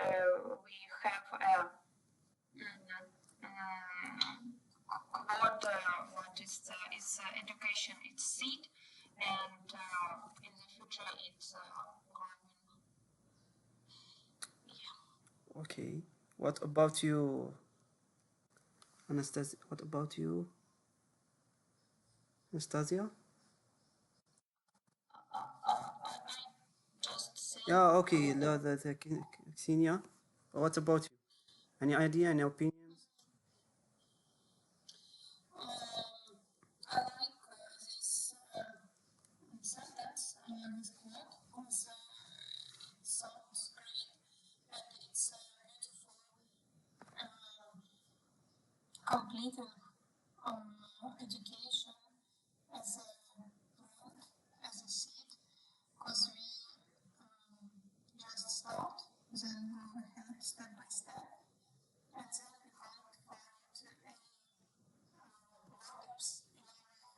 we have a what is education, it's seed, and in the future it's growing. Yeah. Okay. What about you, Anastasia? What about you, Anastasia? Yeah, okay. The Xenia. What about you? Any idea? Any opinions? I like this sentence, this quote, because it sounds great and it's beautiful. Completing education as a plant, as a seed, because we just start, then go ahead step by step, and then we can't find any problems in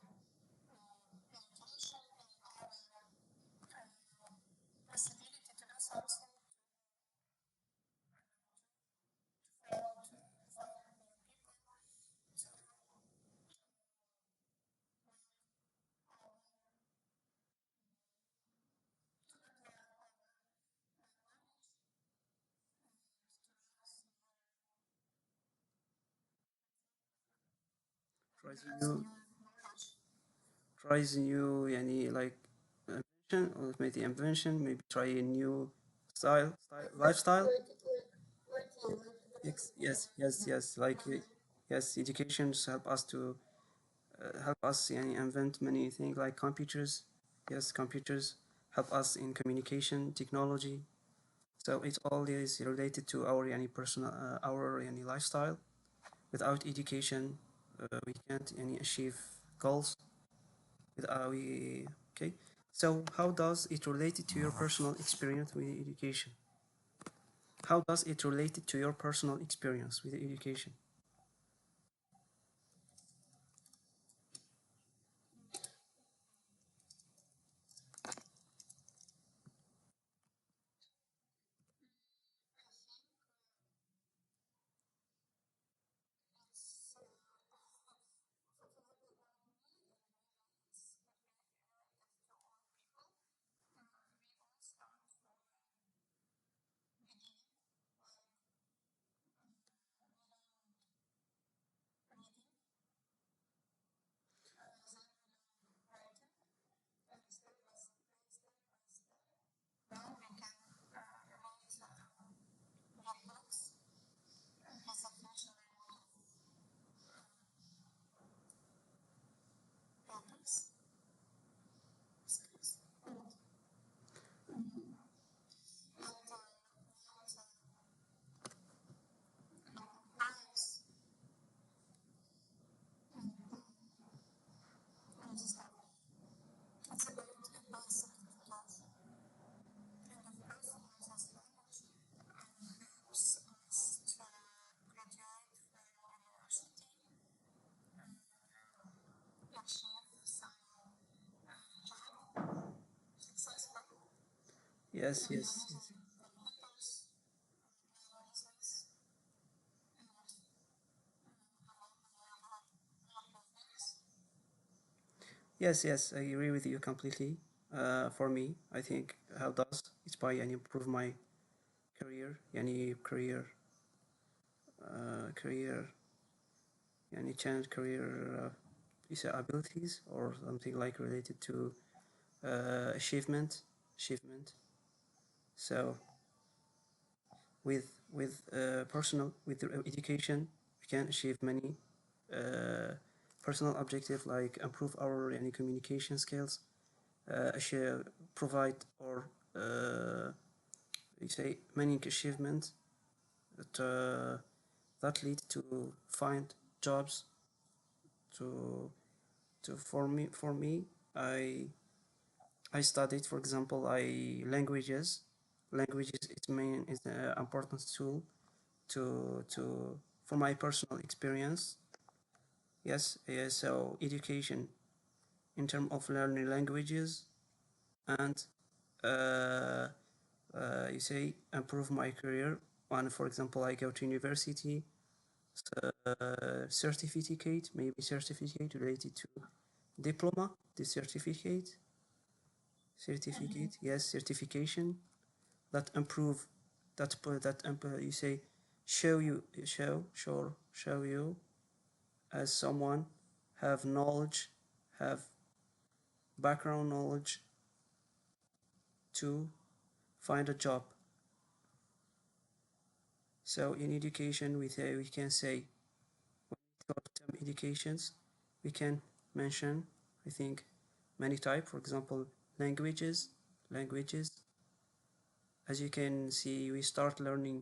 our education, in our possibility to do something, to find new people, to tries new يعني like invention or maybe invention, maybe try a new lifestyle. Yes, like yes, educations help us to help us يعني invent many things like computers. Yes, computers help us in communication technology. So it all is related to our يعني personal our يعني lifestyle. Without education, we can't يعني achieve goals. Okay. So how does it relate to your personal experience with education? How does it relate to your personal experience with education? Yes, yes, yes. I agree with you completely. For me, I think how does it's by and improve my career, any career, any change career abilities or something like related to achievement. So with education, we can achieve many personal objective like improve our any communication skills, provide or you say many achievements that lead to find jobs to for me I studied, for example, I languages. Languages is an important tool to for my personal experience. Yes, so education in terms of learning languages and you say improve my career one, for example, I go to university, certificate, maybe certificate related to diploma, the certificate, yes, certification that improve, you say, show you as someone have knowledge, have background knowledge to find a job. So in education, we can say, short-term educations, we can mention, I think, many type. For example, languages. As you can see, we start learning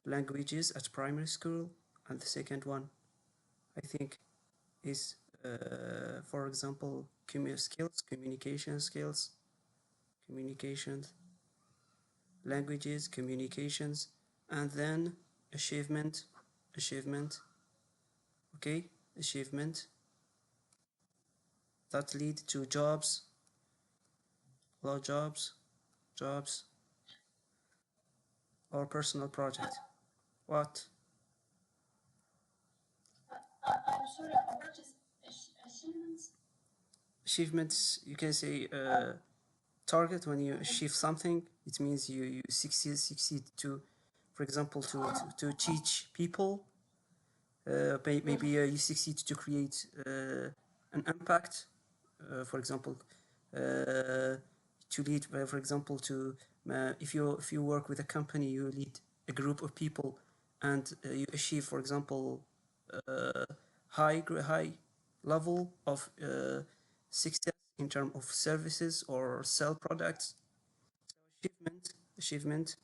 languages at primary school, and the second one, I think, is, for example, communication skills, communications, languages, communications, and then achievement, okay, achievement that lead to jobs, jobs, or personal project. What? I'm sorry, what is achievements? Achievements, you can say, target. When you achieve something, it means you succeed to, for example, to teach people, maybe you succeed to create an impact, for example, to lead, for example, to if you work with a company, you lead a group of people, and you achieve, for example, high level of success in terms of services or sell products. So achievement.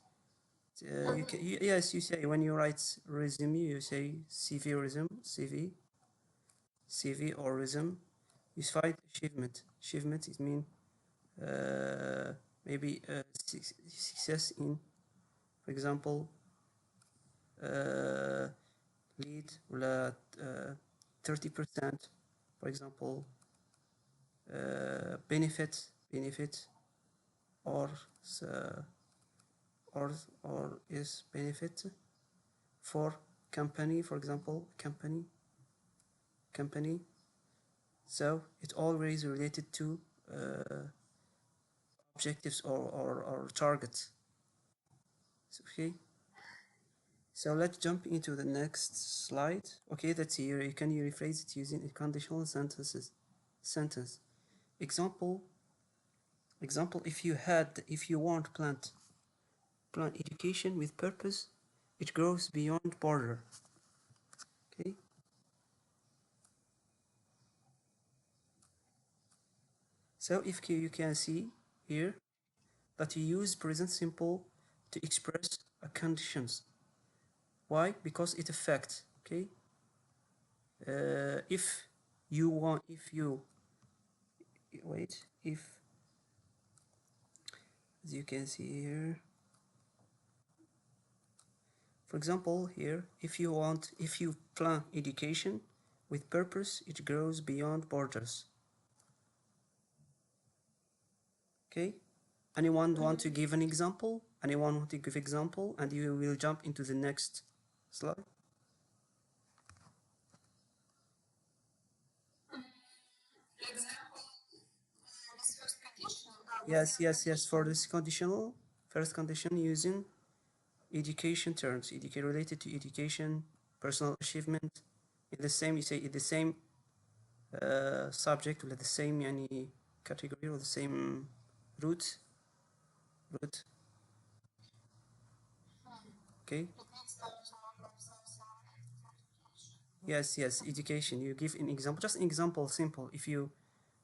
Yes, you say when you write resume, you say CV or resume. You find achievement. Achievement, it means maybe success in, for example, lead ولا 30%, for example, benefit, or is benefit for company, for example, company. So it always related to objectives or targets. Okay. So let's jump into the next slide. Okay, that's here. Can you rephrase it using a conditional sentence? Example. If you want plant education with purpose, it grows beyond border. Okay. So if you can see here that you use present simple to express a conditions. Why? Because it affects. Okay. If you as you can see here, for example, here, if you plan education with purpose, it grows beyond borders. Okay. Anyone want to give an example? Anyone want to give example? And you will jump into the next slide. Yes. For this conditional, first condition using education terms, related to education, personal achievement. In the same, you say in the same subject, with the same yani category or the same root. Okay. Yes, education. You give an example, just an example, simple. If you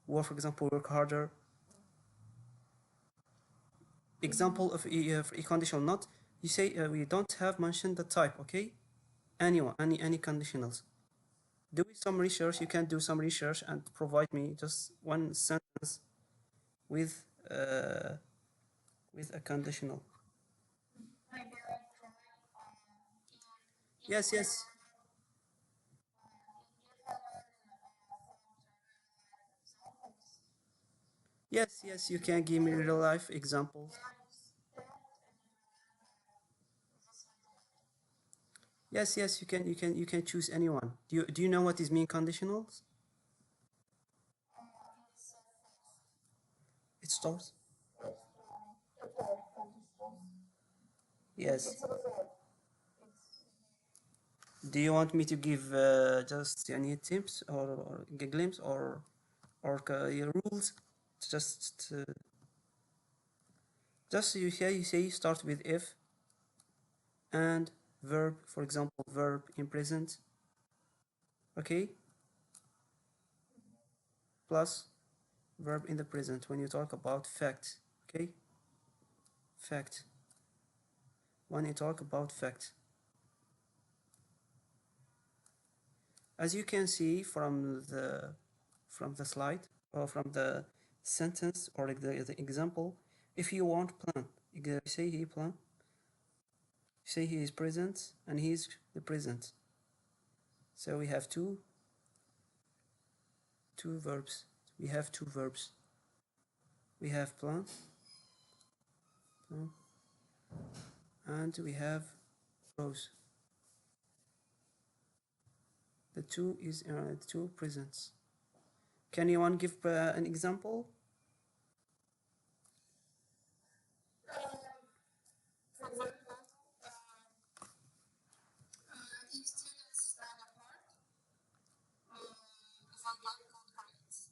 work, for example, work harder. Example of a conditional, not you say we don't have mentioned the type. Okay, anyone, any conditionals. Do some research. You can do some research and provide me just one sentence with a conditional. Yes. You can give me real life examples. Yes, yes, you can choose anyone. Do you know what is mean conditionals? It starts. Yes. Do you want me to give just any tips or glimpse or rules? Just just you say start with if and verb, for example, verb in present, okay, plus verb in the present when you talk about fact, okay, fact. When you talk about fact, as you can see from the slide or from the sentence or the example, if you want plan, you say he plan, say he is present and he is the present. So we have two verbs. We have two verbs. We have plan, plan and we have rose. The two is two presents. Can you one give an example? For example, if students stand apart, they get good grades.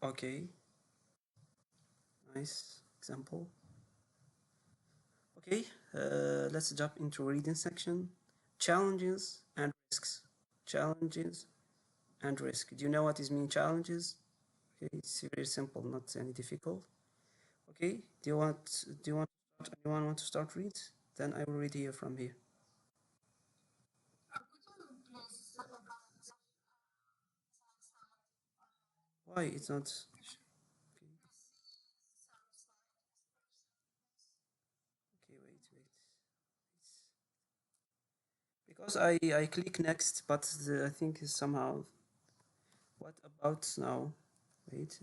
Okay, nice example. Okay, let's jump into reading section. Challenges and risks. Challenges and risk. Do you know what is mean challenges? Okay, it's very simple, not any difficult. Okay, anyone want to start read? Then I will read here from here. Why it's not? Okay, wait. Because I click next, but I think somehow. What about now? Wait.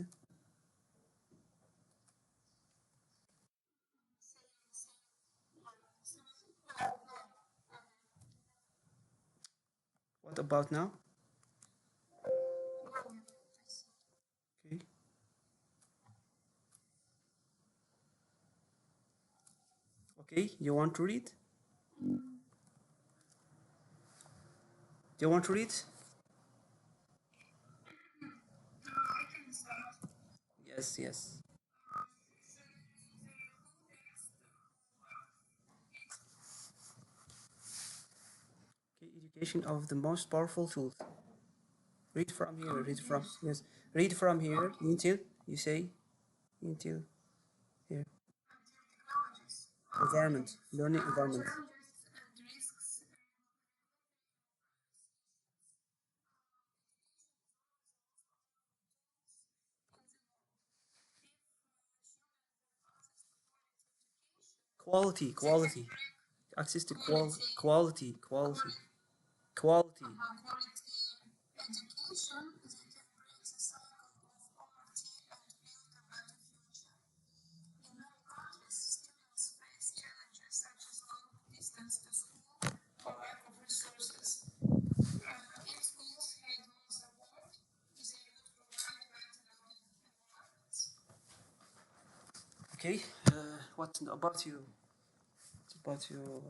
What about now? Okay. Okay, you want to read? Do you want to read? Yes, yes. Okay, education of the most powerful tools. Read from here. Read from yes. Read from here until you say until here. Environment, learning environment. Quality, quality. Access to quality, quality, quality. Education is a breaks the cycle of poverty and build a better future. In many countries, students face challenges such as long distance to school or lack of resources. If schools had more support, they would provide better learning environments. Okay. What about you? What about you?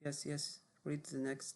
Yes, yes. Read the next.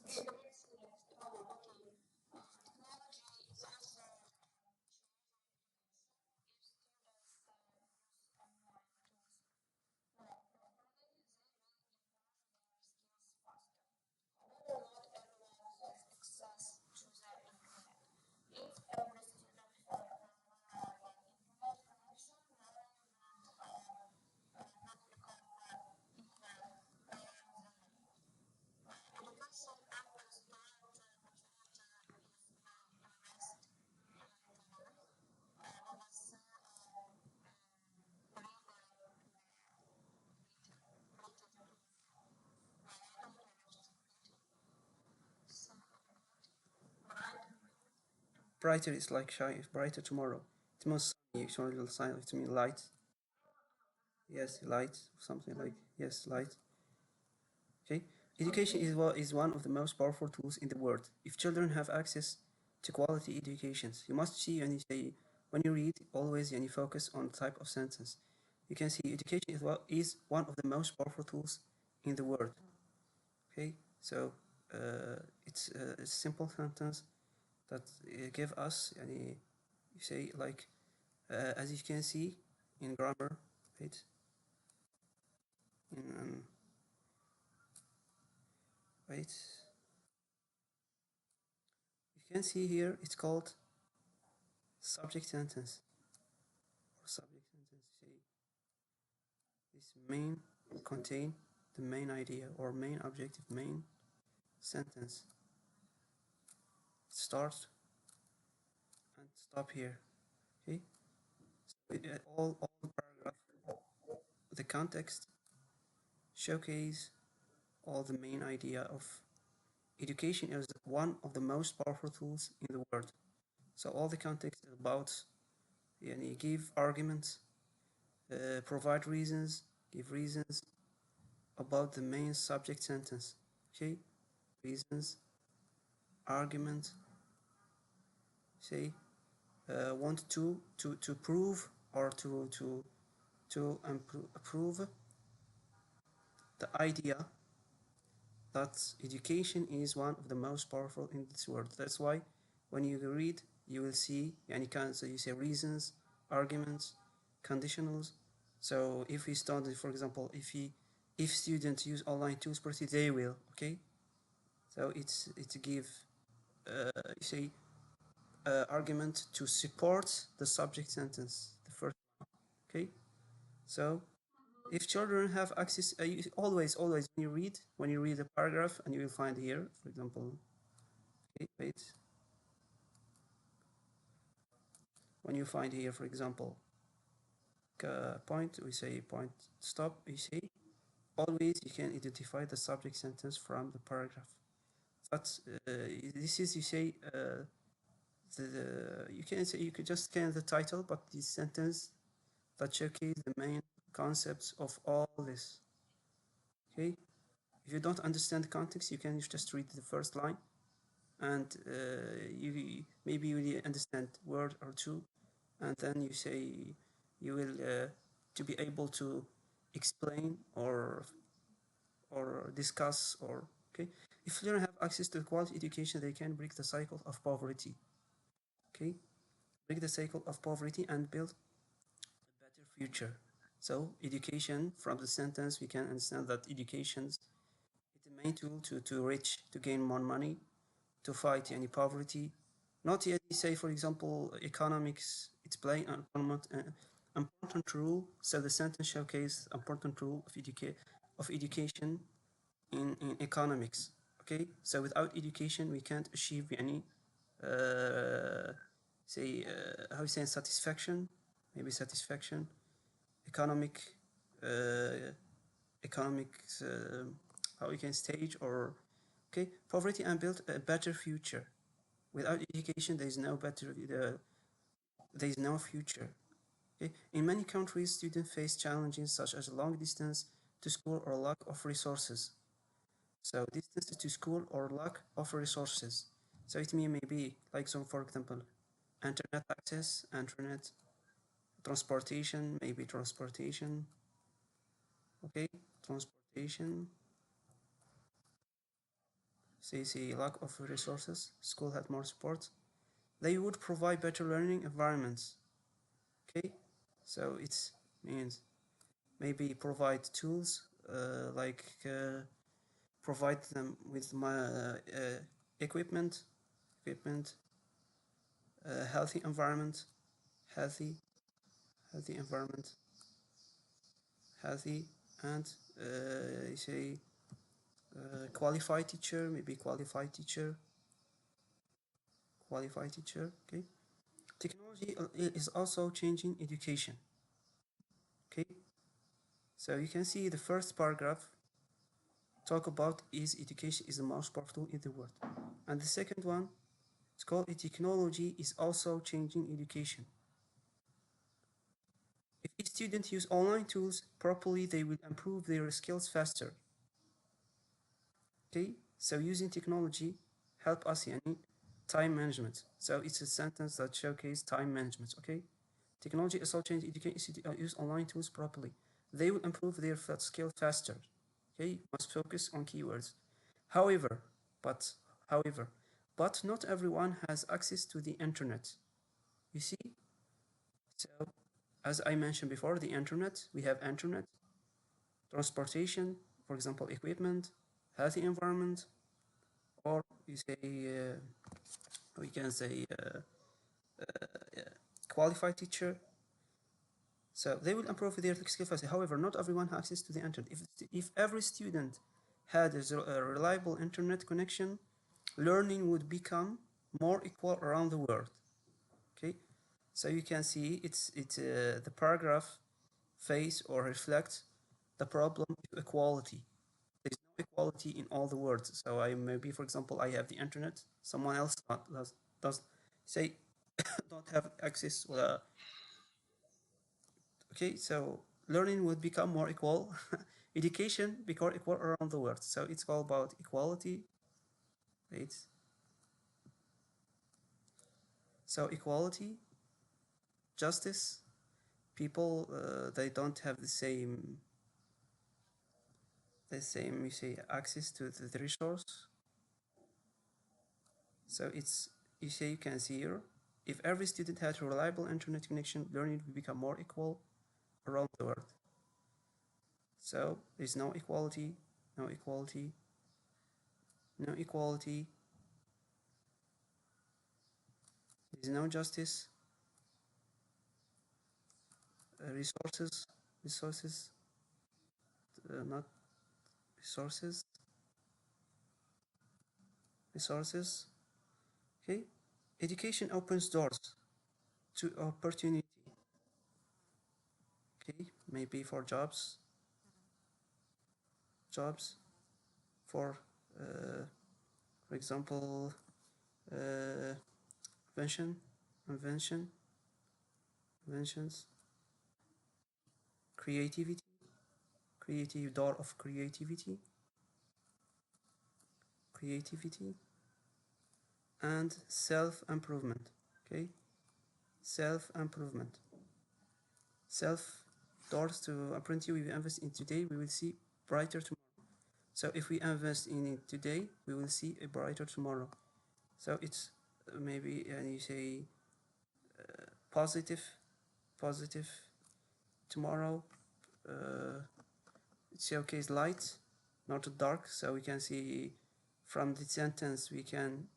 Brighter is like shine. Brighter tomorrow. It must sunny. It's only sign. It mean light. Yes, light. Something like yes, light. Okay, education is one of the most powerful tools in the world. If children have access to quality educations, you must see and you say when you read always and you focus on the type of sentence. You can see education is one of the most powerful tools in the world. Okay, so it's a simple sentence that give us any you say like as you can see in grammar, right? In wait, you can see here it's called subject sentence or subject sentence. Say this main contain the main idea or main objective, main sentence. Start and stop here. Okay, so all the paragraph, the context showcase all the main idea of education is one of the most powerful tools in the world. So all the context is about yani give arguments, provide reasons, give reasons about the main subject sentence. Okay, reasons, argument, say want to prove or to prove the idea that education is one of the most powerful in this world. That's why when you read, you will see, and you can so you say reasons, arguments, conditionals. So if we start, for example, if students use online tools, pretty they will, okay. So it's give you say argument to support the subject sentence, the first, okay. So if children have access, always when you read a paragraph, and you will find here, for example, okay, wait, when you find here, for example, point, we say point stop, we say always you can identify the subject sentence from the paragraph. But this is you say you can say you could just scan the title, but this sentence that showcase the main concepts of all this. Okay, if you don't understand the context, you can just read the first line, and you maybe you really understand word or two, and then you say you will to be able to explain or discuss or okay. If children have access to quality education, they can break the cycle of poverty. Okay, break the cycle of poverty and build a better future. So education, from the sentence, we can understand that education is the main tool to reach, to gain more money, to fight any poverty. Not yet say, for example, economics, it's playing an important role. So the sentence showcase important role of education in economics. Okay, so without education, we can't achieve any say how you say satisfaction, maybe satisfaction, economic uh, economic how we can stage or okay poverty and build a better future. Without education, there is no better there is no future. Okay? In many countries, students face challenges such as long distance to school or lack of resources. So distance to school or lack of resources. So it may be like some, for example, internet access, internet transportation, maybe transportation. Okay, transportation. Say lack of resources. School had more support. They would provide better learning environments. Okay, so it means maybe provide tools like provide them with my equipment, equipment, healthy environment, healthy, healthy environment, healthy, and you say qualified teacher, maybe qualified teacher. Okay, technology is also changing education. Okay, so you can see the first paragraph talk about is education is the most powerful in the world, and the second one it's called technology is also changing education. If students use online tools properly, they will improve their skills faster. Okay, so using technology help us يعني time management. So it's a sentence that showcases time management. Okay, technology also change education use online tools properly. They will improve their skill faster. Okay, must focus on keywords. However, but however, but not everyone has access to the internet. You see, so as I mentioned before, the internet, we have internet, transportation, for example, equipment, healthy environment, or we say we can say qualified teacher. So they will improve their skill fast. However, not everyone has access to the internet. If every student had a reliable internet connection, learning would become more equal around the world. Okay, so you can see the paragraph face or reflects the problem of equality. There's no equality in all the words. So I maybe, for example, I have the internet. Someone else does say don't have access. Okay, so learning would become more equal. Education become equal around the world. So it's all about equality. Right? So equality, justice. People they don't have the same you say access to the resource. So it's you say you can see here. If every student had a reliable internet connection, learning would become more equal around the world. So there's no equality, no equality, no equality. There's no justice, resources, resources, not resources, resources. Okay, education opens doors to opportunity. Okay, maybe for jobs for, for example, uh, invention, invention, inventions, creativity, creative door of creativity, creativity, and self-improvement. Okay, self-improvement, self doors to apprentice we invest in today, we will see brighter tomorrow. So if we invest in it today, we will see a brighter tomorrow. So it's maybe and you say positive, positive tomorrow. It's showcase light, not dark. So we can see from the sentence we can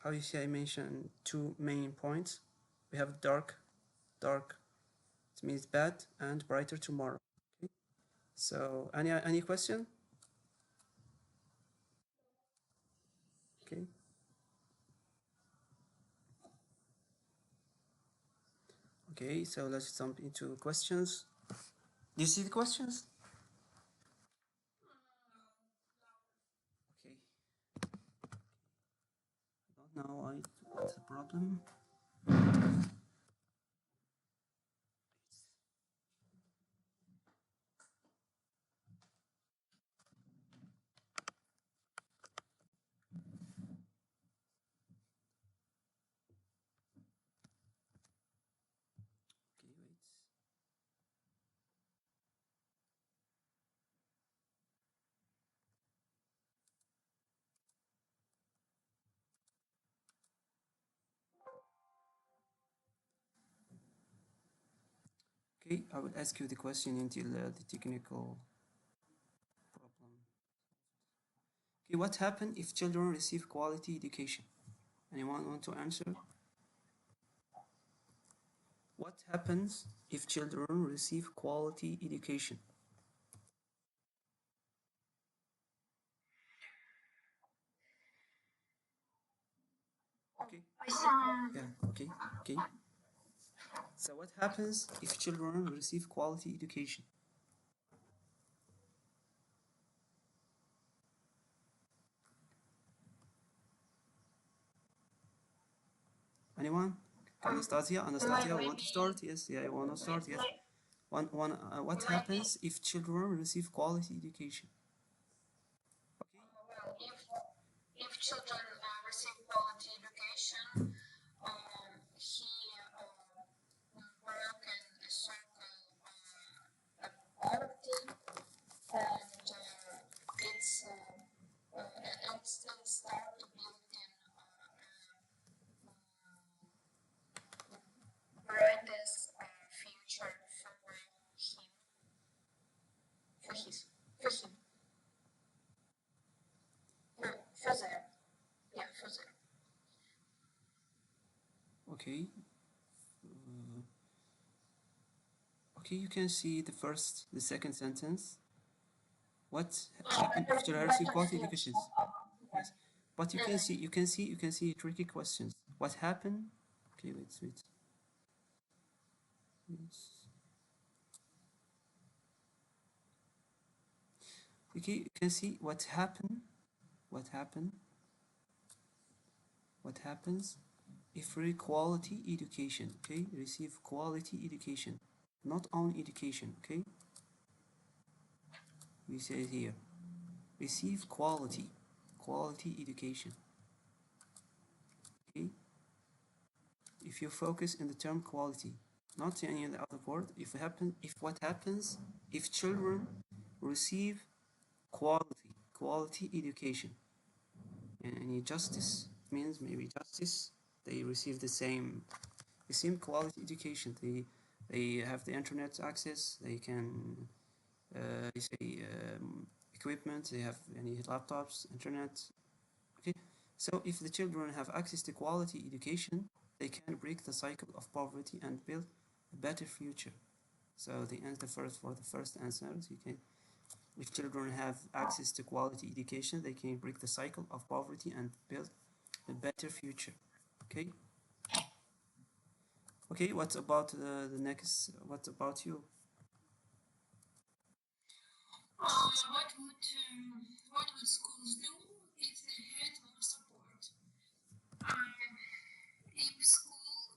how you say I mentioned two main points. We have dark. It means bad and brighter tomorrow. Okay. So any question? Okay. Okay. So let's jump into questions. Do you see the questions? Okay. I don't know what's the problem. Okay, wait. Okay, I will ask you the question until the technical problem. Okay, what happens if children receive quality education? Anyone want to answer? What happens if children receive quality education? Okay. Yeah. Okay. Okay. So what happens if children receive quality education? Anyone? Anastasia, want to start? Yes. Yeah, I want to start. Yes. What happens if children receive quality education? Okay. Okay, you can see the second sentence. What happened after I received quality education? Yes. But you can see tricky questions. What happened? Okay, wait. Yes. Okay, you can see what happened. What happened? What happens if we quality education? Okay, receive quality education, not only education. Okay, we say it here. Receive quality education. Okay, if you focus in the term quality, not any other word. If what happens if children receive quality education, and any justice means maybe justice, they receive the same quality education. They have the internet access. They can they say equipment. They have any laptops, internet. Okay, so if the children have access to quality education, they can break the cycle of poverty and build a better future. So the answer first for the first answer, you can, if children have access to quality education, they can break the cycle of poverty and build a better future. Okay. Okay. What about the next? What about you? What would schools do if they had more support? If school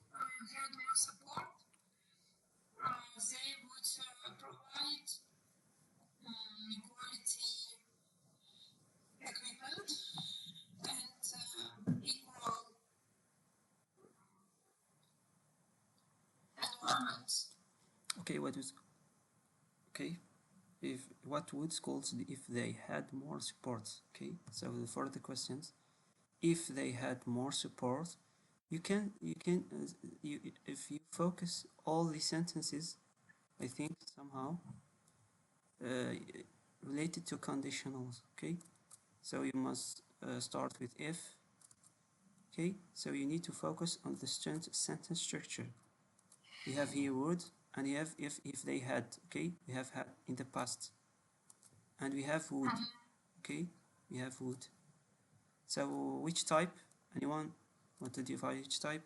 had more support, they would provide quality equipment and equal environment. Okay. Okay? If what would schools do if they had more support? Okay. So for the questions, if they had more support, you if you focus all the sentences, I think somehow uh, related to conditionals. Okay. So you must start with if. Okay. So you need to focus on the sentence structure. We have here would, and you have if they had. Okay. We have had in the past, and we have would. Okay. We have would. So which type? Anyone want to define each type?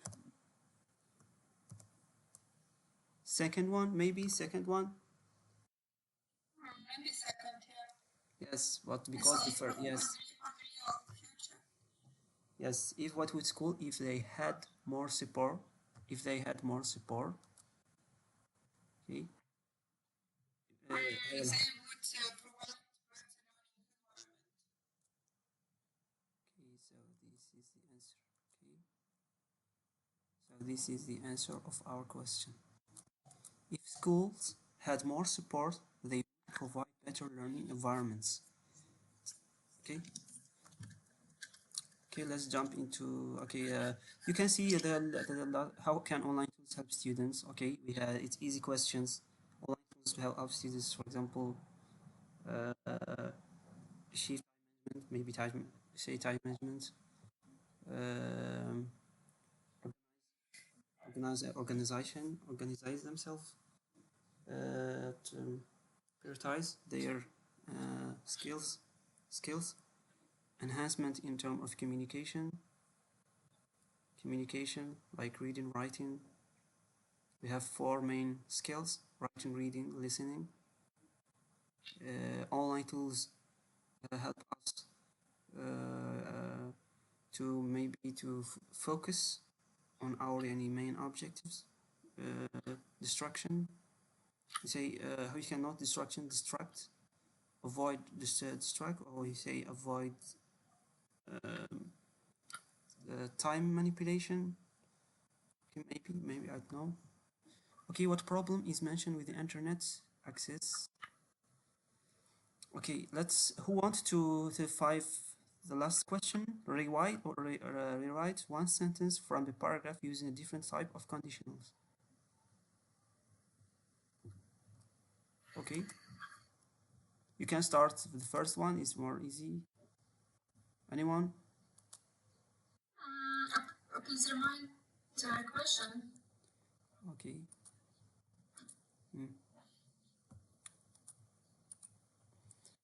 Second one, maybe second one. Maybe second, yeah. Yes, but because the first, yes, yes. If what would school if they had more support? If they had more support, okay. They would provide better learning environment. Okay, so this is the answer. Okay, so this is the answer of our question. If schools had more support, they would provide better learning environments. Okay. Okay, let's jump into okay. You can see how can online tools help students. Okay, we have it's easy questions. Online tools help students, for example, achieve time management, maybe time management, um, organize themselves, to prioritize their skills, enhancement in terms of communication like reading, writing. We have four main skills: writing, reading, listening. Online tools help us to maybe to focus on our any main objectives. Distraction. We say how you cannot distract, avoid distract, or we say avoid um, time manipulation. Okay, maybe I don't know. Okay, what problem is mentioned with the internet access? Okay, let's. Who wants to five the last question? Rewrite one sentence from the paragraph using a different type of conditionals. Okay, you can start with the first one. It's more easy. Anyone? Please remind. to my question. Okay.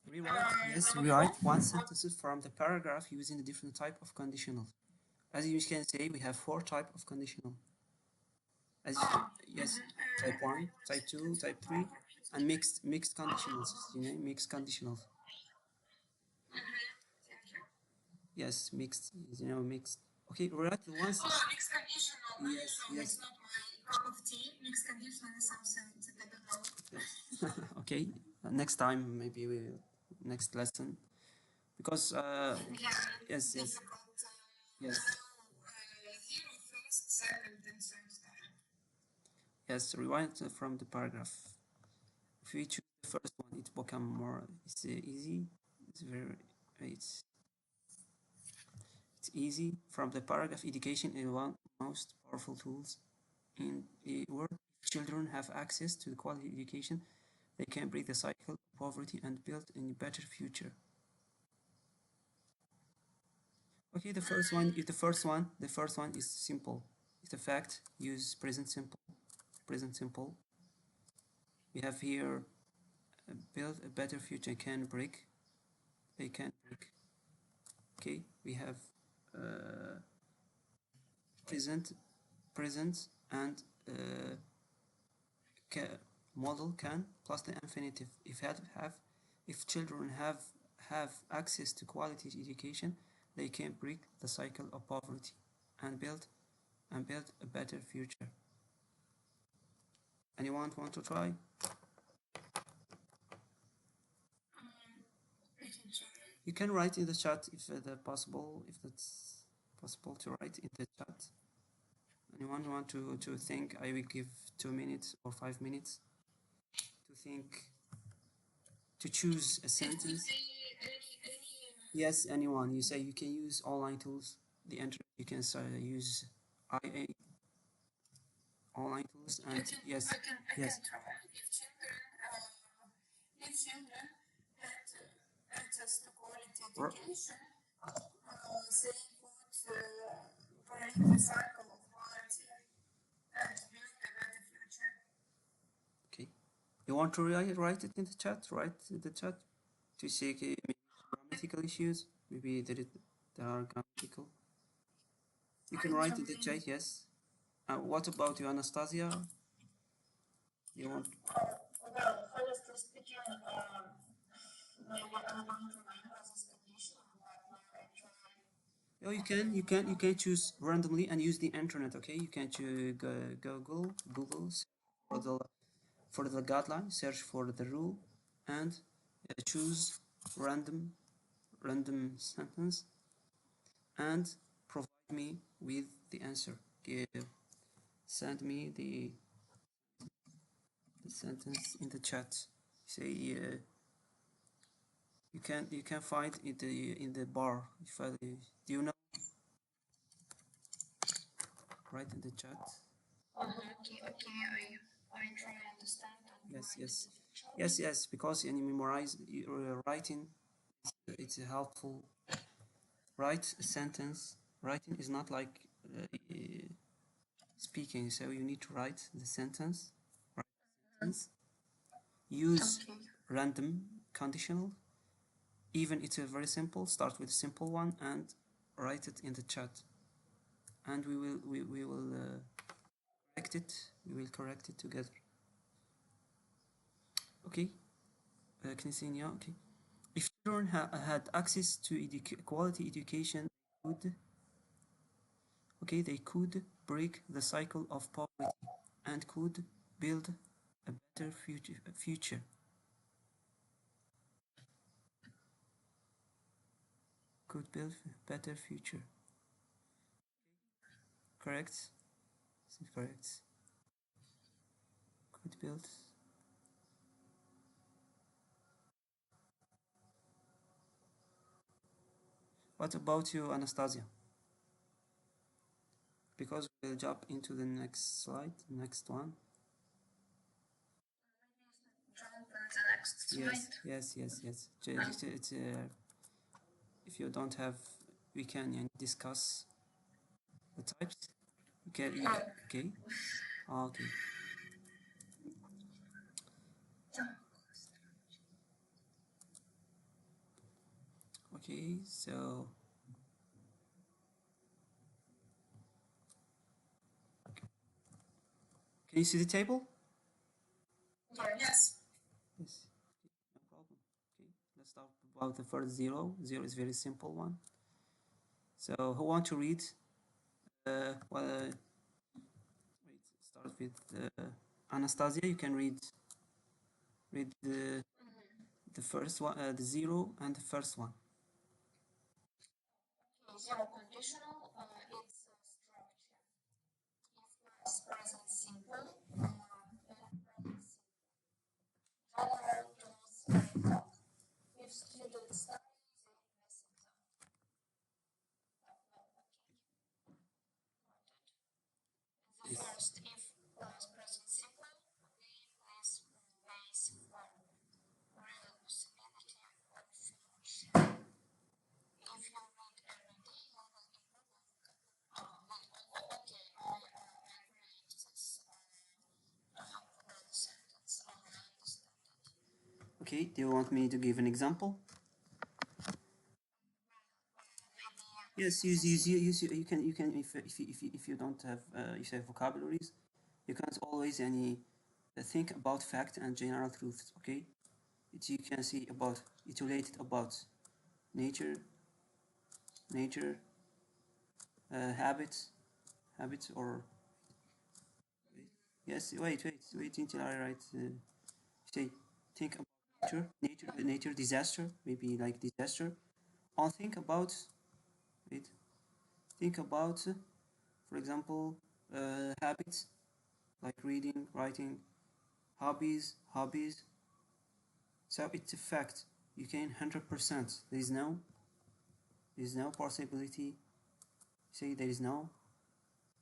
Rewrite one sentence from the paragraph using a different type of conditional. As you can say, we have 4 type of conditional. As you can, yes, type 1, type 2, type 3, and mixed conditionals. You know, mixed conditionals. Yes, mixed. You know, mixed. Okay, write the ones. Oh, mixed conditional. Yes, yes. It's not my cup of tea. Mixed conditional is something that I don't know. Okay, next time maybe we next lesson because Yeah, yes, yes, difficult. yes, Zero first, second, and third time. yes. Rewind from the paragraph. If we choose the first one, it become more. It's easy. It's very. It's easy. From the paragraph, education is one of the most powerful tools in a world. If children have access to quality education, they can break the cycle of poverty and build a better future. Okay, the first one is the first one is simple. It's a fact. Use present simple. Present simple. We have here build a better future can break. They can break. Okay, we have present, and model can plus the infinitive. If children have access to quality education, they can break the cycle of poverty and build a better future. Anyone want to try? You can write in the chat if that's possible. If that's possible to write in the chat. Anyone want to think? I will give 2 minutes or 5 minutes to think, to choose a sentence. Yes, anyone. You say you can use online tools, the internet. You can use IA online tools, and yes, I can yes. try. If children had access to quality education, they could break the cycle of poverty and build a better future. Okay. You want to write it in the chat? Write in the chat to see maybe grammatical issues. Maybe there are grammatical. You can write in the chat. Yes. What about you, Anastasia? You want? Well, honestly speaking, maybe I don't remember this condition, but now I try. Oh, you can choose randomly and use the internet. Okay, you can choose Google for the guideline, search for the rule, and choose random sentence and provide me with the answer. Send me the sentence in the chat. Say you can find it in the bar. If do you know? Write in the chat. Okay, I try to understand. Yes. Because in memorize writing, it's helpful. Write a sentence. Writing is not like speaking, so you need to write the sentence. Write the sentence. Use random conditional. Even it's a very simple. Start with a simple one and write it in the chat. And we will correct it. We will correct it together. Okay. Knisinia, okay. If children had access to quality education, they could break the cycle of poverty and could build a better future. Could build a better future. Correct? Is it correct? Could build. What about you, Anastasia? Because we'll jump into the next slide, next one. Jump on the next slide. Yes. It's if you don't have, we can discuss the types. Okay. Okay. Okay. Okay. So can you see the table? Yes. Yes. No problem. Okay. Let's start about the first zero. Zero is very simple one. So who want to read? Well, wait. Start with Anastasia. You can read the first one, the zero and the first one. Okay, zero conditional, it's a structure. If past present simple, then present simple. General tools they talk. If students study, they invest in them. The Yes. first, if past present simple, we place base form. Real possibility of function. If you read every day, you will improve. Okay, I create this sentence. I understand that. Okay. Do you want me to give an example? Yes, you can if you don't have if you have vocabularies, you can't always any think about fact and general truths. Okay, you can see about it related about nature, nature, habits or yes. Wait until I write. Say think about nature, disaster, maybe like disaster. Or think about for example habits like reading, writing, hobbies. So it's a fact. You can 100%. There is no possibility. Say there is no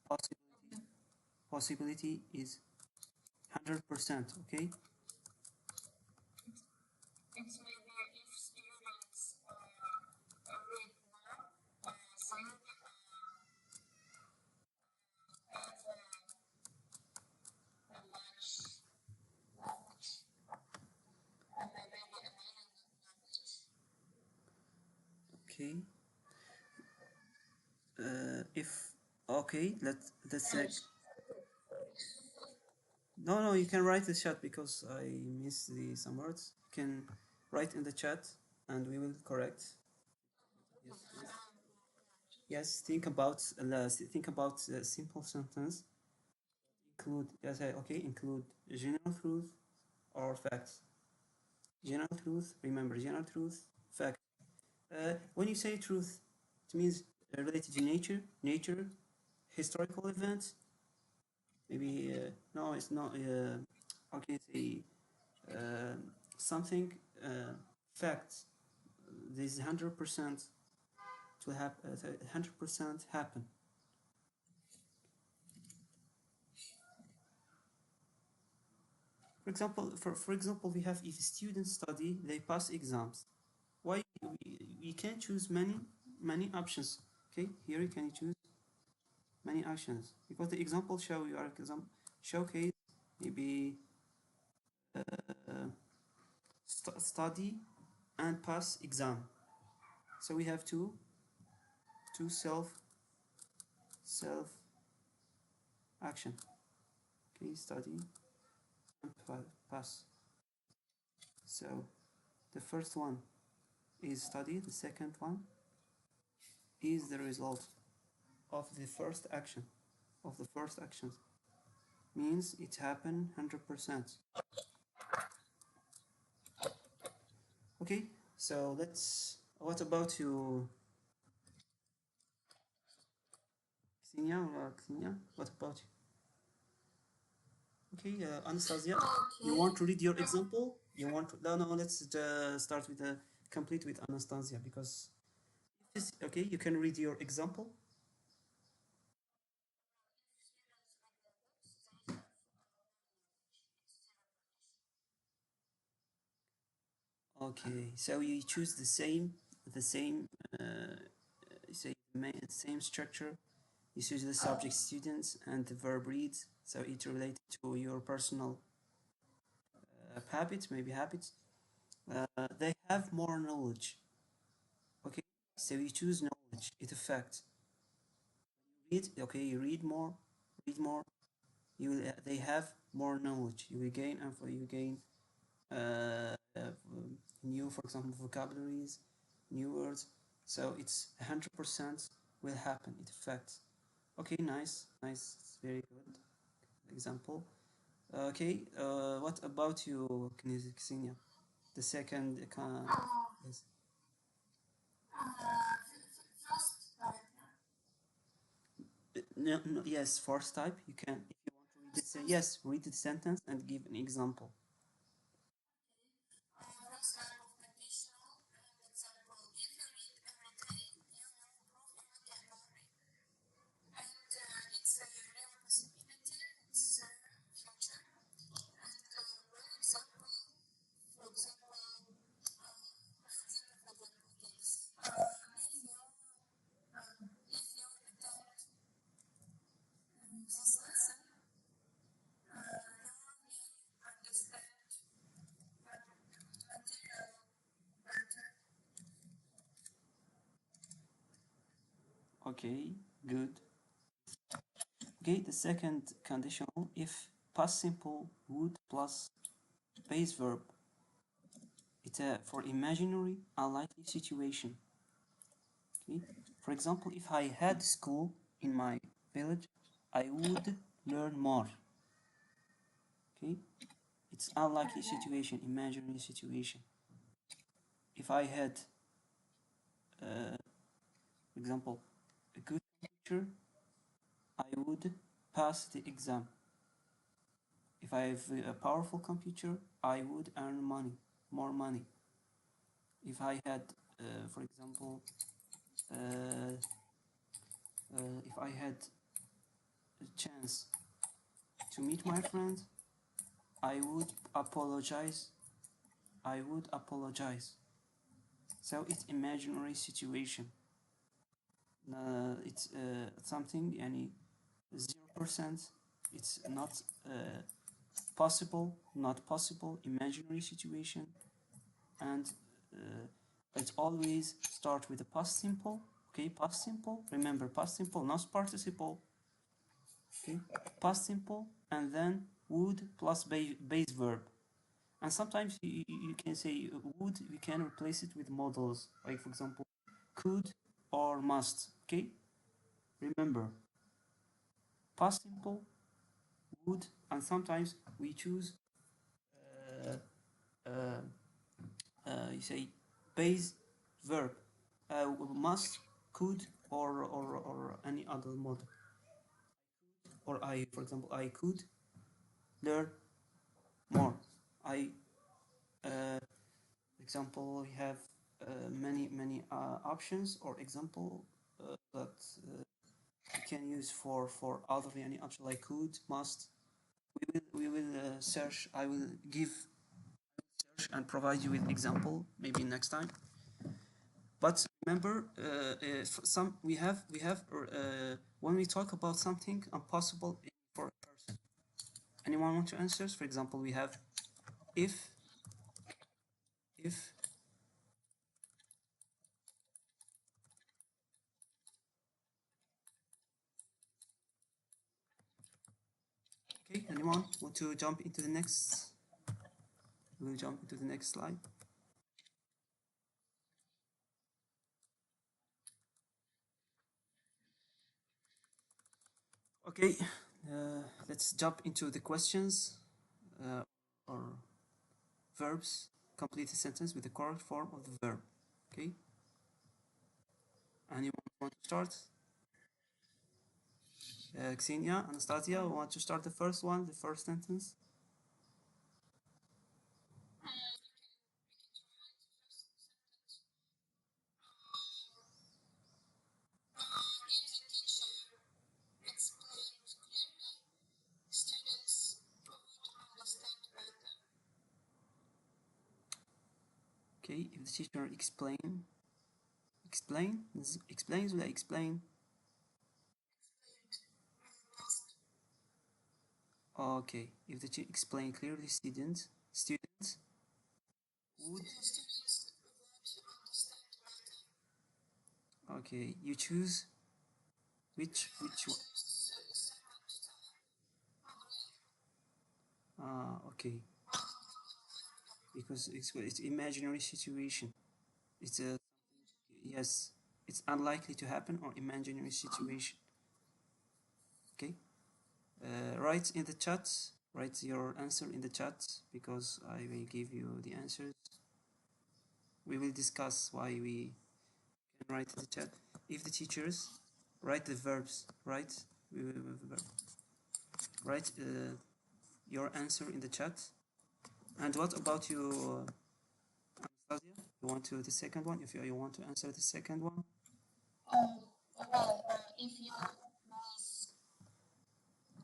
possibility. Possibility is 100%. Okay. It's maybe if students read more, then have a much knowledge, and maybe a meaning knowledge. Okay. If okay, let's no, you can write the chat because I missed the some words. You can write in the chat and we will correct. Yes. Yes. Think about a simple sentence. Include yes. Okay. Include general truth or facts. General truth. Remember general truth. Fact. When you say truth, it means related to nature, historical events. Maybe no, it's not. How can I say uh, something facts? This 100% to have 100% happen. For example, we have if students study, they pass exams. Why we can choose many options? Okay, here you can choose many actions because the example show you are exam showcase maybe study and pass exam. So we have two self action. Okay, study and pass. So the first one is study. The second one is the result of the first action. Of the first action means it happened 100%. Okay, so let's. What about you, Ksenia? What about you? Okay, Anastasia, you want to read your example? You want to, no, let's start with complete with Anastasia because okay, you can read your example. Okay, so you choose the same, uh, say same structure. This is the subject students and the verb reads, so it related to your personal habits, maybe habits. They have more knowledge. Okay, so you choose knowledge. It affects. Read. Okay, you read more. Read more. You will, they have more knowledge. You will gain and you gain new, for example, vocabularies, new words. So it's 100% will happen. It affects. Okay, nice, nice. It's very good example. Okay, what about you, Ksenia? The second yes. First type. No, no, yes, first type. You can, if you want to read it, say yes, read the sentence and give an example. First type of conditional, example, if you read every day, you will improve your vocabulary. And it's a real possibility, it's future. And one example, for example, is if you attend this lesson, you will understand material better. Okay, good. Okay, the second conditional, if past simple would plus base verb, it's for imaginary unlikely situation. Okay, for example, if I had school in my village, I would learn more. Okay, it's unlikely situation, imaginary situation. If I had, for example, a good computer, I would pass the exam. If I have a powerful computer, I would earn money, more money. If I had, for example, if I had a chance to meet my friend, I would apologize. I would apologize. So it's imaginary situation. It's something, any 0%. It's not possible, not possible, imaginary situation, and it always start with the past simple. Okay, past simple. Remember, past simple, not participle. Okay, past simple, and then would plus base verb. And sometimes you can say would. We can replace it with models, like for example, could or must. Okay, remember, past simple, would, and sometimes we choose. Uh, uh, you say base verb, must, could, or any other model. Or I, for example, I could learn more. I, example, we have many options or example that you can use for other any option like could, must. We will search. I will give search and provide you with example maybe next time. But remember, some we have when we talk about something impossible for a person. Anyone want to answer? For example, we have if. Okay, anyone want to jump into the next? We'll jump into the next slide. Okay, let's jump into the questions or verbs. Complete a sentence with the correct form of the verb. Okay, anyone want to start? Xenia, Anastasia, want to start the first one, the first sentence? If the teacher explains clearly, students would understand better. Okay, if the teacher explains or explain. Okay, if the teacher explain clearly, students would. Students would understand better. Okay, you choose which one? Okay, because it's imaginary situation. It's a yes, it's unlikely to happen or imaginary situation. Okay, write in the chat. Write your answer in the chat because I will give you the answers. We will discuss why we can write in the chat. If the teachers write the verbs, write write your answer in the chat. And what about you, Anastasia? You want to the second one? If you want to answer the second one? Well, if you miss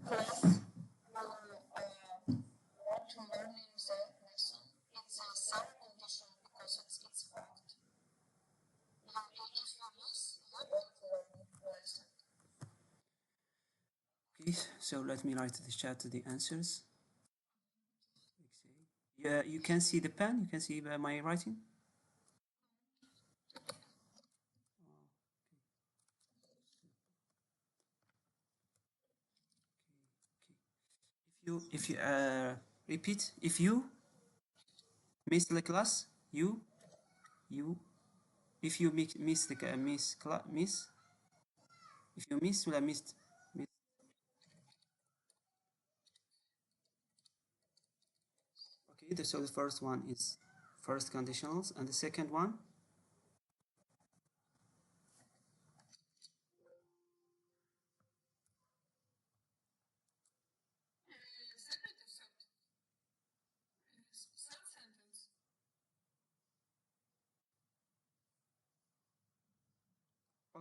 class or want to learn in the lesson, it's a sad condition because it's fact. If you miss, you won't learn the lesson. Okay, so let me write to the chat the answers. Yeah, you can see the pen. You can see my writing. If you repeat, if you miss the class, you if you miss the miss if you miss well, miss. Okay, so the first one is first conditionals, and the second one.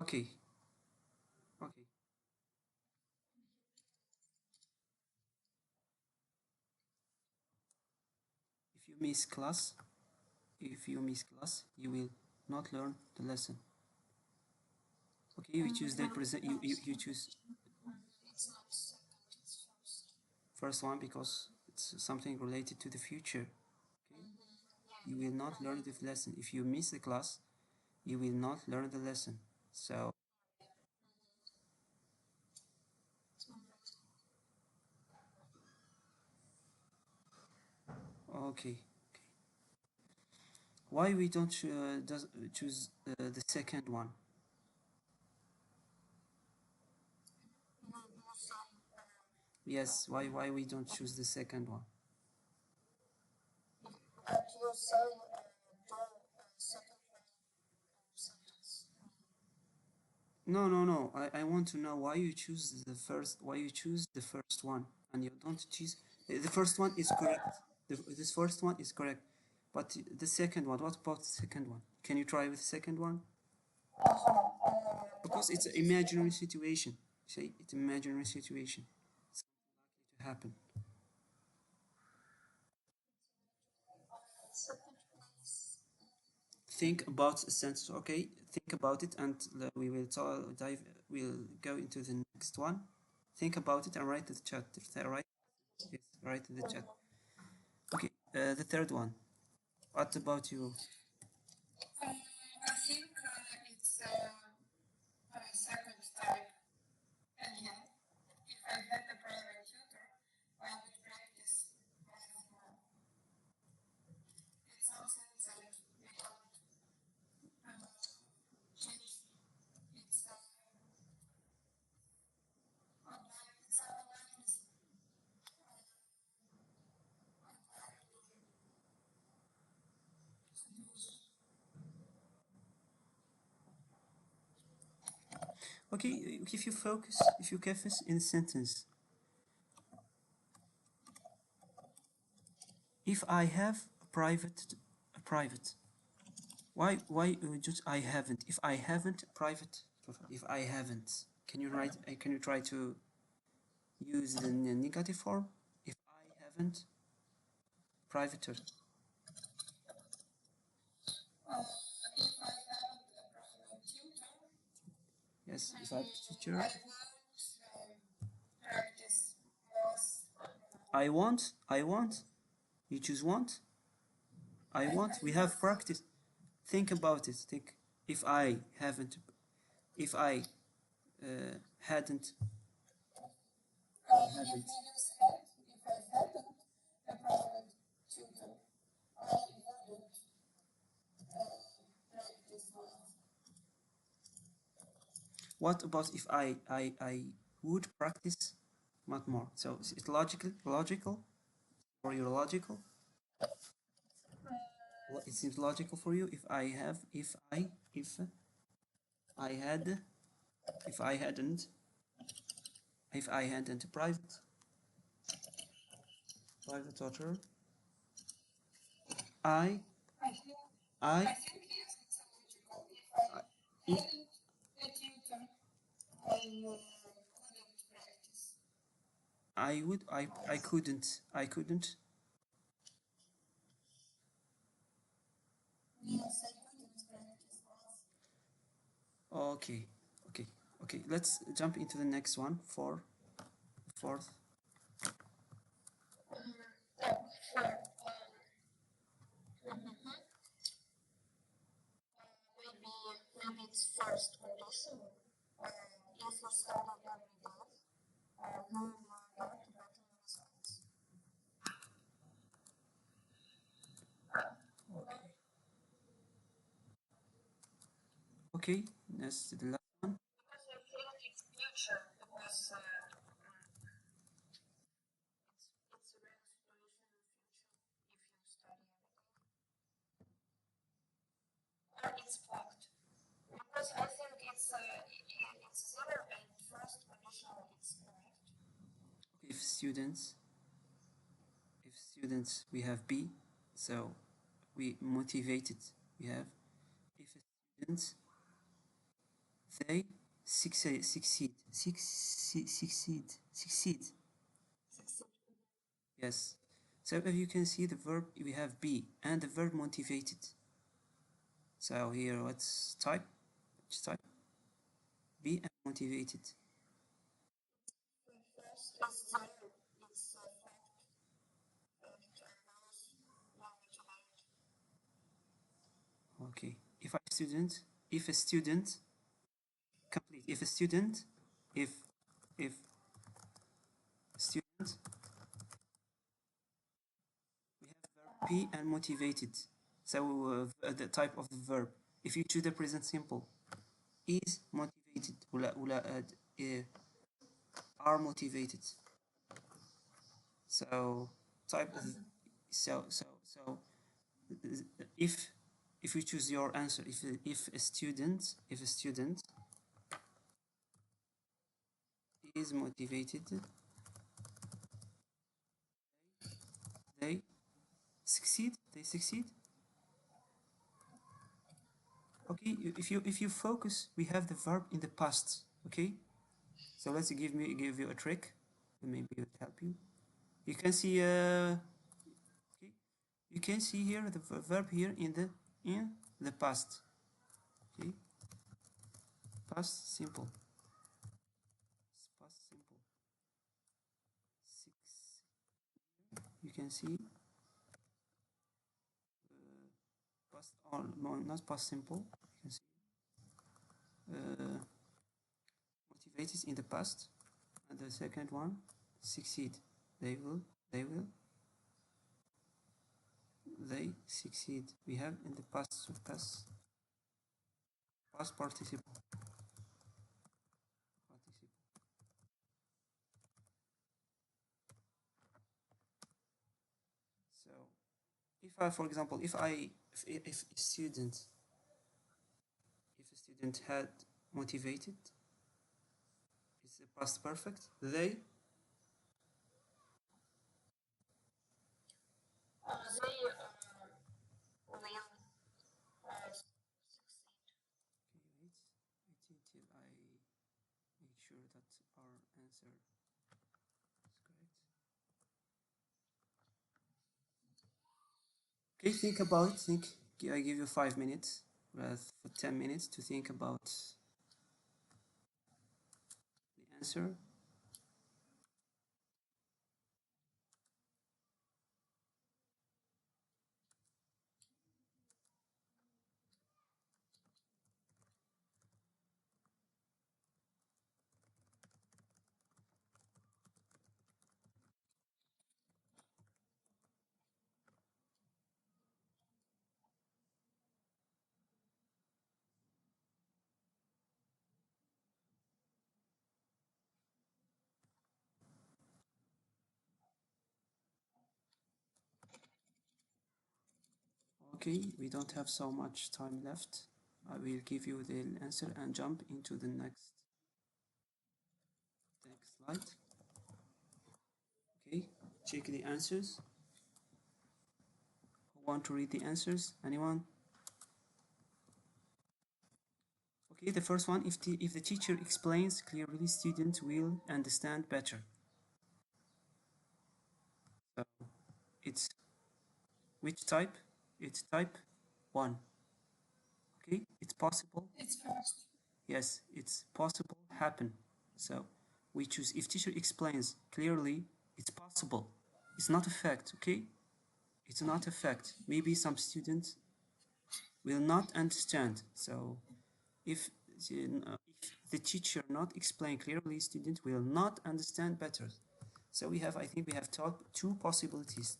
Okay. Okay. If you miss class, you will not learn the lesson. Okay, you choose the present. You choose first one because it's something related to the future. Okay, you will not learn the lesson if you miss the class. You will not learn the lesson. So okay. Why we don't choose the second one? Yes, why we don't choose the second one? You say second sentence. No. I want to know why you choose the first. Why you choose the first one and you don't choose the first one is correct. This first one is correct, but the second one. What about the second one? Can you try with the second one? Because it's an imaginary situation. Say it's an imaginary situation. It's likely to happen. Think about a sentence. Okay, think about it, and we will dive. We'll go into the next one. Think about it and write in the chat. Right? Yes, write in the chat. Okay, the third one. What about you? I think it's a second type. And yeah, if I had a private tutor, I would practice math more. It's something that we can't change. It's Okay, if you focus in a sentence. If I have a private. Why just I haven't? If I haven't private. If I haven't, can you write? Can you try to use the negative form? If I haven't private. if I had a private tutor, Yes, if I have teacher. I would practice math I want. You choose want. I want. We have practice. Think about it. Think if I haven't, if I hadn't, If we use had, if I hadn't a private tutor, I wouldn't practice math. what about if I would practice much more? So it's logical, or you're logical? It seems logical for you if I have, if I had, if I hadn't, if I hadn't a private tutor, I, I think, I, yes, it's logical. If I hadn't a tutor, I couldn't practice. I would, I couldn't, Yes, I couldn't practice math. Okay, okay. Let's jump into the next one. Fourth. Sure. Maybe it's first condition. If you study every day, you will get better results. Okay, that's the last one. Because I think it's future, because it's a real situation in future if you study everything. It's blocked. Because I think it's zero and first conditional it's correct. Okay, if students, we have B, so we motivated. We have if students they succeed. Yes. So if you can see the verb, we have be and the verb motivated. So here, what's type? Which type? Be and motivated. First is zero. It's a fact. Okay. If a student, complete. If a student, if student, we have verb be and motivated. So the type of the verb. If you choose the present simple, is motivated are motivated. So type of so if you choose your answer, if a student is motivated, they succeed. Okay, if you focus, we have the verb in the past. Okay, so let's give you a trick, maybe it will help you. You can see okay, you can see here the verb here in the past. Okay, past simple. Past simple. Six. You can see past or no, not past simple. You can see motivated in the past, and the second one succeed. They will. They will. They succeed. We have in the past participle. So if I, for example, if a student had motivated, it's the past perfect. They Will succeed. okay, wait until I make sure that our answer is correct. Okay, think about think. I give you 5 minutes, rather for 10 minutes to think about the answer. Okay, we don't have so much time left. I will give you the answer and jump into the next slide. Okay, check the answers. Who want to read the answers? Anyone? Okay, the first one, if the teacher explains clearly, students will understand better. So it's which type? It's type 1. Okay, it's possible. It's first. Yes, it's possible happen. So we choose if teacher explains clearly, it's possible. It's not a fact, okay? It's not a fact. Maybe some students will not understand. So if the teacher not explain clearly, student will not understand better. So I think we have taught two possibilities.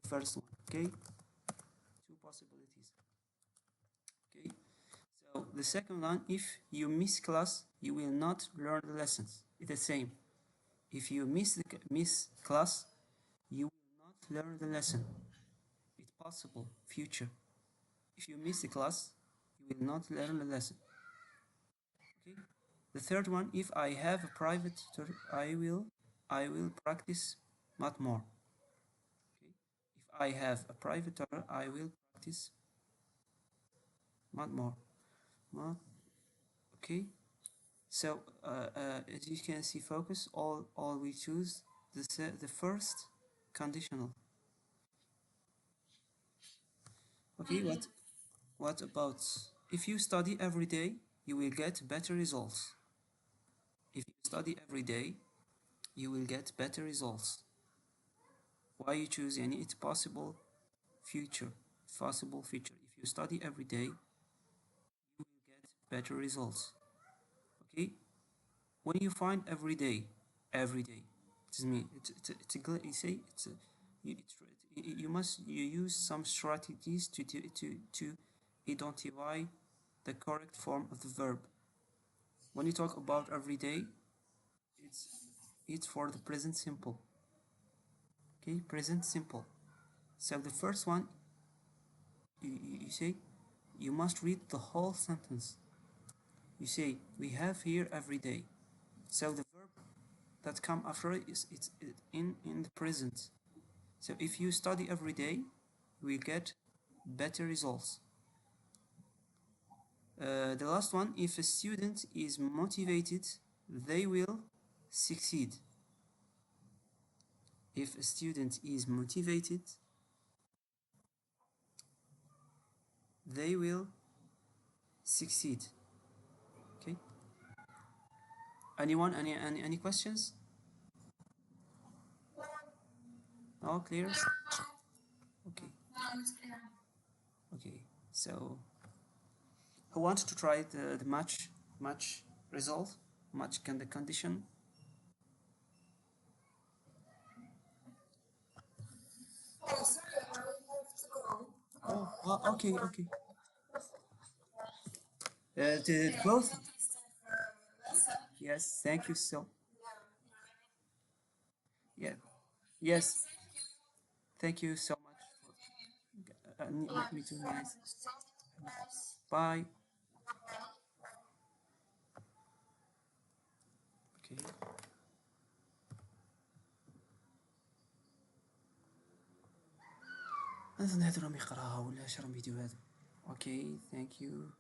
The first one, okay? Two possibilities. Okay. So the second one, if you miss class, you will not learn the lessons. It's the same. If you miss class, you will not learn the lesson. It's possible, future. If you miss the class, you will not learn the lesson. Okay. The third one, if I have a private tutor, I will practice much more. Okay. If I have a private tutor, I will practice much more. Okay. So as you can see, focus. All we choose the first conditional. Okay. What about if you study every day, you will get better results. If you study every day, you will get better results. Why you choose any? It's possible future. Possible future. If you study every day, you will get better results. Okay. When you find every day, it means you say you use some strategies to identify the correct form of the verb. When you talk about every day, it's for the present simple. Okay, present simple. So the first one, you say you must read the whole sentence. You say we have here every day. So the verb that come after it is it's in the present. So if you study every day, you will get better results. The last one, if a student is motivated, they will succeed. If a student is motivated, they will succeed. Okay. Anyone? Any questions? All clear? Okay. Now it's clear. Okay. So who wants to try the match result? Match can the condition? Oh, sorry, I have to go. Oh, okay. Both. Yes, thank you so. Yeah. Yes, thank you so much. Me too. Nice. Bye. Okay. هذا نهضرهم يقراها ولا شرم فيديو هذا. Okay, thank you.